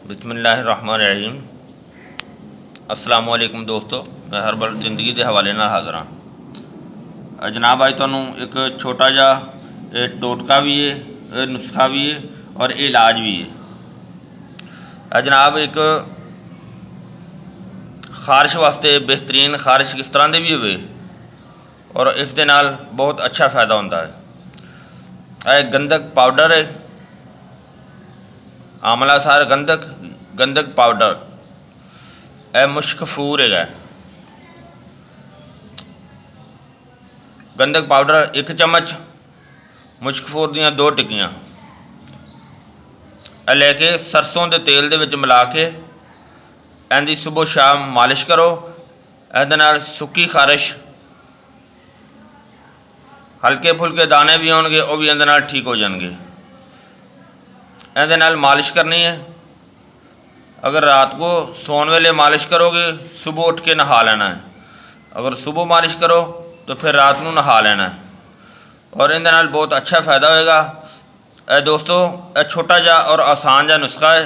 बिस्मिल्लाहिर्रहमानिर्रहीम। अस्सलाम वालेकुम दोस्तों, मैं हर्बल जिंदगी के हवाले नाल हाज़र हाँ। जनाब अज तुहानूं एक छोटा जिहा टोटका भी है, नुस्खा भी है और इलाज भी है। जनाब एक खारिश वास्ते बेहतरीन खारिश किस तरह की भी होवे और इस दे नाल बहुत अच्छा फायदा होता है। गंधक पाउडर है, आमला सार गंधक पाउडर, यह मुश्कफूर है। गंधक पाउडर 1 चम्मच, मुश्कफूर दियाँ 2 टिक्कियाँ लैके सरसों के तेल दे विच मिला के इहदी सुबह शाम मालिश करो। इहदे नाल सुक्की खारिश, हल्के फुल्के दाने भी आउणगे वह भी इहदे नाल ठीक हो जाएंगे। इहदे नाल मालिश करनी है। अगर रात को सोने वेले मालिश करोगे, सुबह उठ के नहा लेना है। अगर सुबह मालिश करो तो फिर रात को नहा लेना है और इहदे नाल बहुत अच्छा फ़ायदा होएगा। दोस्तों यह छोटा जा और आसान जा नुस्खा है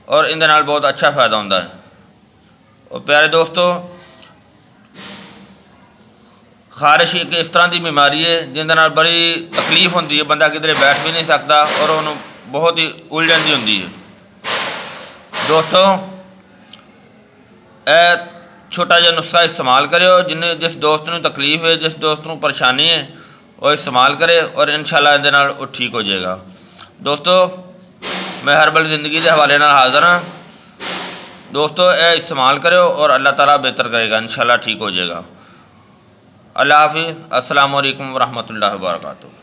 और इहदे नाल बहुत अच्छा फ़ायदा होता है। और प्यारे दोस्तों, खारिश एक इस तरह की बीमारी है जिंदे नाल बड़ी तकलीफ होती है, बंदा किधरे बैठ भी नहीं सकता और उन्होंने बहुत ही उलझन सी होती है। दोस्तों यह छोटा जिहा नुस्खा इस्तेमाल करो। जिस दोस्त को तकलीफ है, जिस दोस्त को परेशानी है, वह इस्तेमाल करे और इंशाअल्लाह इहदे नाल वो ठीक हो जाएगा। दोस्तों मैं हर्बल जिंदगी के हवाले नाल हाज़र हाँ। दोस्तों यह इस्तेमाल करो और अल्लाह ताला बेहतर करेगा, इंशाअल्लाह ठीक हो जाएगा। अल्लाह हाफिज़। अस्सलाम वालेकुम व रहमतुल्लाहि व बरकातुहू।